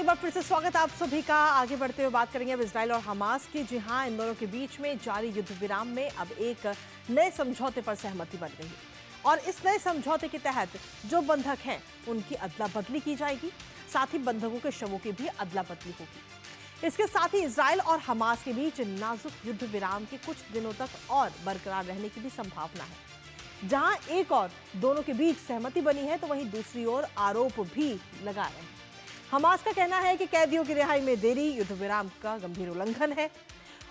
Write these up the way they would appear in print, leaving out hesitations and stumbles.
एक बार फिर से स्वागत आप सभी का। आगे बढ़ते हुए बात करेंगे अब इजराइल और हमास की। जी हां, इन दोनों के बीच में जारी युद्ध विराम में अब एक नए समझौते पर सहमति बन गई और इस नए समझौते के तहत जो बंधक हैं उनकी अदला बदली की जाएगी, साथ ही बंधकों के शवों की भी अदला बदली होगी। इसके साथ ही इजराइल और हमास के बीच नाजुक युद्ध विराम के कुछ दिनों तक और बरकरार रहने की भी संभावना है। जहां एक और दोनों के बीच सहमति बनी है तो वहीं दूसरी ओर आरोप भी लगा रहे हैं। हमास का कहना है कि कैदियों की रिहाई में देरी युद्ध विराम का गंभीर उल्लंघन है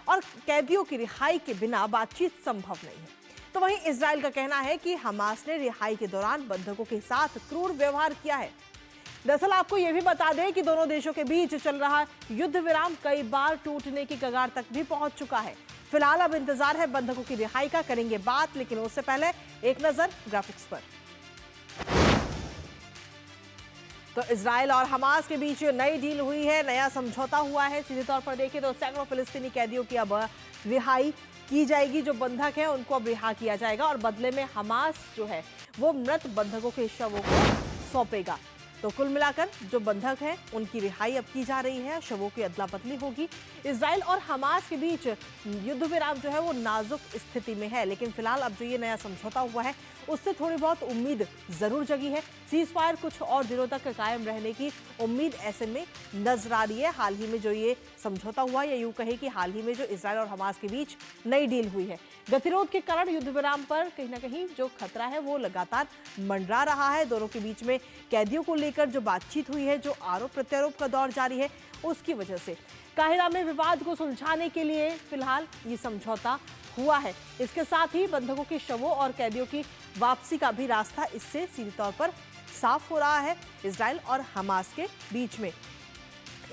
और कैदियों की रिहाई के बिना बातचीत संभव नहीं है। तो वहीं इजराइल का कहना है कि हमास ने रिहाई के दौरान बंधकों के साथ क्रूर व्यवहार किया है। दरअसल आपको यह भी बता दें कि दोनों देशों के बीच चल रहा युद्ध विराम कई बार टूटने की कगार तक भी पहुंच चुका है। फिलहाल अब इंतजार है बंधकों की रिहाई का, करेंगे बात, लेकिन उससे पहले एक नजर ग्राफिक्स पर। तो इजराइल और हमास के बीच नई डील हुई है, नया समझौता हुआ है। सीधे तौर पर देखें तो सैकड़ों फिलिस्तीनी कैदियों की अब रिहाई की जाएगी। जो बंधक हैं उनको अब रिहा किया जाएगा और बदले में हमास जो है वो मृत बंधकों के शवों को सौंपेगा। तो कुल मिलाकर जो बंधक हैं उनकी रिहाई अब की जा रही है, शवों की अदला बदली होगी। इजराइल और हमास के बीच युद्ध विराम जो है वो नाजुक स्थिति में है, लेकिन फिलहाल अब जो ये नया समझौता हुआ है उससे थोड़ी बहुत उम्मीद जरूर जगी है। सीज फायर कुछ और दिनों तक कायम रहने की उम्मीद ऐसे में नजर आ रही है। हाल ही में जो ये समझौता हुआ, या यूं कहे कि हाल ही में जो इजराइल और हमास के बीच नई डील हुई है, गतिरोध के कारण युद्ध विराम पर कहीं ना कहीं जो खतरा है वो लगातार मंडरा रहा है। दोनों के बीच में कैदियों को लेकर जो बातचीत हुई है, जो आरोप प्रत्यारोप का दौर जारी है, उसकी वजह से काहिरा में विवाद को सुलझाने के लिए फिलहाल ये समझौता हुआ है। इसके साथ ही बंधकों के शवों और कैदियों की वापसी का भी रास्ता इससे सीधे तौर पर साफ हो रहा है इजराइल और हमास के बीच में।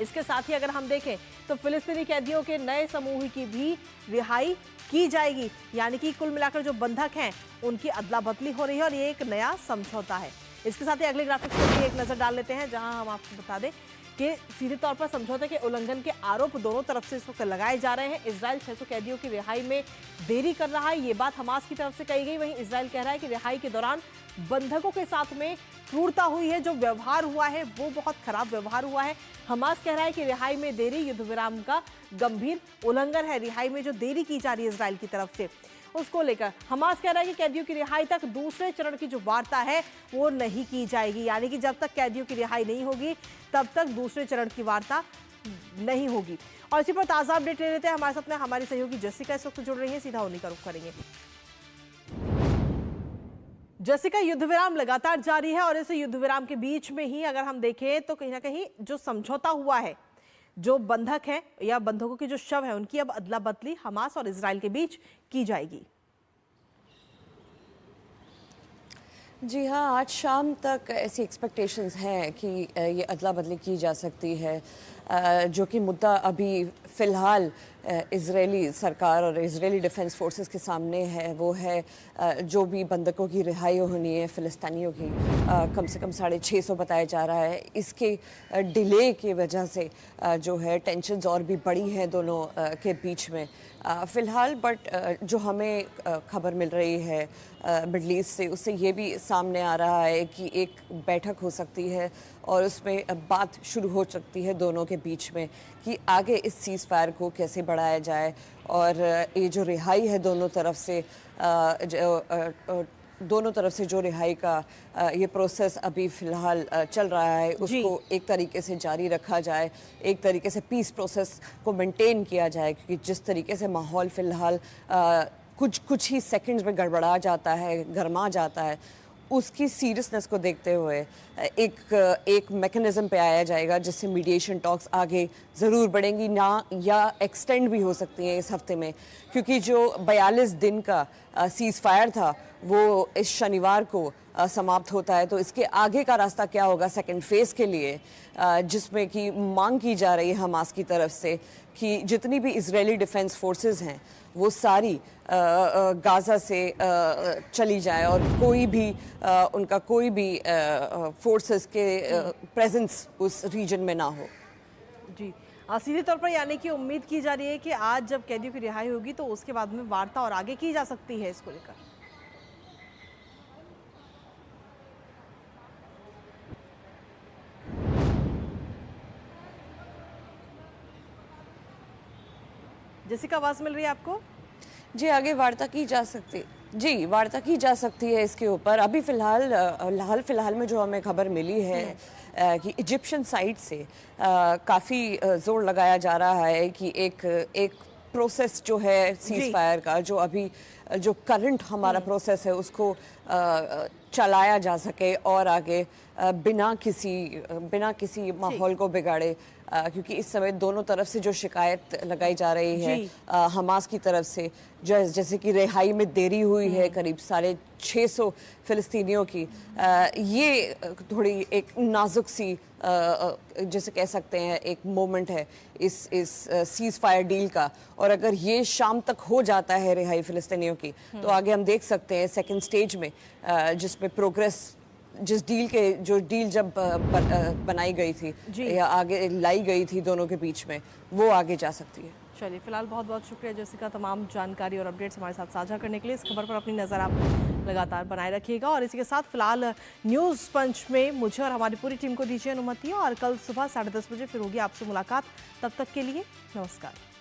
इसके साथ ही अगर हम देखें तो फिलिस्तीनी कैदियों के नए समूह की भी रिहाई की जाएगी, यानी कि कुल मिलाकर जो बंधक हैं उनकी अदला बदली हो रही है और ये एक नया समझौता है। इसके साथ ही अगले ग्राफिक्स पर भी एक नजर डाल लेते हैं, जहां हम आपको बता दें कि सीधे तौर पर समझौते के उल्लंघन के आरोप दोनों तरफ से इस वक्त लगाए जा रहे हैं। इजराइल 600 कैदियों की रिहाई में देरी कर रहा है, ये बात हमास की तरफ से कही गई। वहीं इजराइल कह रहा है कि रिहाई के दौरान बंधकों के साथ में क्रूरता हुई है, जो व्यवहार हुआ है वो बहुत खराब व्यवहार हुआ है। हमास कह रहा है कि रिहाई में देरी युद्ध विराम का गंभीर उल्लंघन है। रिहाई में जो देरी की जा रही है इजराइल की तरफ से, उसको लेकर हमास कह रहा है कि कैदियों की रिहाई तक दूसरे चरण की जो वार्ता है वो नहीं की जाएगी, यानी कि जब तक कैदियों की रिहाई नहीं होगी तब तक दूसरे चरण की वार्ता नहीं होगी। और इसी पर ताजा अपडेट ले लेते हैं। हमारे साथ में हमारी सहयोगी जेसिका इस वक्त जुड़ रही है, सीधा उन्हीं का रुख करेंगे। जेसिका, युद्ध विराम लगातार जारी है और इस युद्ध विराम के बीच में ही अगर हम देखें तो कहीं ना कहीं जो समझौता हुआ है, जो बंधक हैं या बंधकों के जो शव हैं उनकी अब अदला बदली हमास और इजराइल के बीच की जाएगी। जी हाँ, आज शाम तक ऐसी एक्सपेक्टेशंस हैं कि ये अदला बदली की जा सकती है। जो कि मुद्दा अभी फ़िलहाल इजरायली सरकार और इजरायली डिफेंस फोर्सेस के सामने है, वो है जो भी बंधकों की रिहाई होनी है फ़िलिस्तीनियों की, कम से कम 650 बताया जा रहा है। इसके डिले की वजह से जो है टेंशन्स और भी बढ़ी हैं दोनों के बीच में फ़िलहाल। बट जो हमें खबर मिल रही है मिडल ईस्ट से, उससे ये भी सामने आ रहा है कि एक बैठक हो सकती है और उसमें बात शुरू हो सकती है दोनों के बीच में कि आगे इस सीज़ फायर को कैसे बढ़ाया जाए। और ये जो रिहाई है दोनों तरफ से जो रिहाई का ये प्रोसेस अभी फ़िलहाल चल रहा है, उसको एक तरीके से जारी रखा जाए, एक तरीके से पीस प्रोसेस को मेंटेन किया जाए, क्योंकि जिस तरीके से माहौल फ़िलहाल कुछ ही सेकंड्स में गड़बड़ा जाता है, गरमा जाता है, उसकी सीरियसनेस को देखते हुए एक मैकेनिज़्म पे आया जाएगा जिससे मीडिएशन टॉक्स आगे ज़रूर बढ़ेंगी ना, या एक्सटेंड भी हो सकती हैं इस हफ्ते में, क्योंकि जो 42 दिन का सीज़ फायर था वो इस शनिवार को समाप्त होता है। तो इसके आगे का रास्ता क्या होगा सेकंड फेज़ के लिए, जिसमें कि मांग की जा रही है हमास की तरफ से कि जितनी भी इजरायली डिफेंस फोर्सेस हैं वो सारी गाज़ा से चली जाए और उनका कोई भी फोर्सेस के प्रेजेंस उस रीजन में ना हो। जी, सीधे तौर पर यानी कि उम्मीद की जा रही है कि आज जब कैदियों की रिहाई होगी तो उसके बाद में वार्ता और आगे की जा सकती है इसको लेकर। जेसिका, आवाज मिल रही है आपको? जी, आगे वार्ता की जा सकती वार्ता की जा सकती है इसके ऊपर। अभी फिलहाल हाल फिलहाल में जो हमें खबर मिली है कि इजिप्शियन साइड से काफ़ी जोर लगाया जा रहा है कि एक प्रोसेस जो है सीज फायर का, जो अभी जो करंट हमारा प्रोसेस है उसको चलाया जा सके और आगे बिना किसी माहौल को बिगाड़े, क्योंकि इस समय दोनों तरफ से जो शिकायत लगाई जा रही है हमास की तरफ से, जैसे कि रिहाई में देरी हुई है करीब 650 फिलिस्तीनियों की, ये थोड़ी एक नाजुक सी जैसे कह सकते हैं एक मोमेंट है इस सीज फायर डील का। और अगर ये शाम तक हो जाता है रिहाई फिलिस्तीनियों की, तो आगे हम देख सकते हैं सेकंड स्टेज में जिसमें प्रोग्रेस, जिस डील जब बनाई गई थी या आगे लाई गई थी दोनों के बीच में, वो आगे जा सकती है। चलिए, फिलहाल बहुत बहुत शुक्रिया जेसिका, तमाम जानकारी और अपडेट्स हमारे साथ साझा करने के लिए। इस खबर पर अपनी नज़र आप लगातार बनाए रखिएगा। और इसी के साथ फिलहाल न्यूज़ पंच में मुझे और हमारी पूरी टीम को दीजिए अनुमति, और कल सुबह 10:30 बजे फिर होगी आपसे मुलाकात। तब तक के लिए नमस्कार।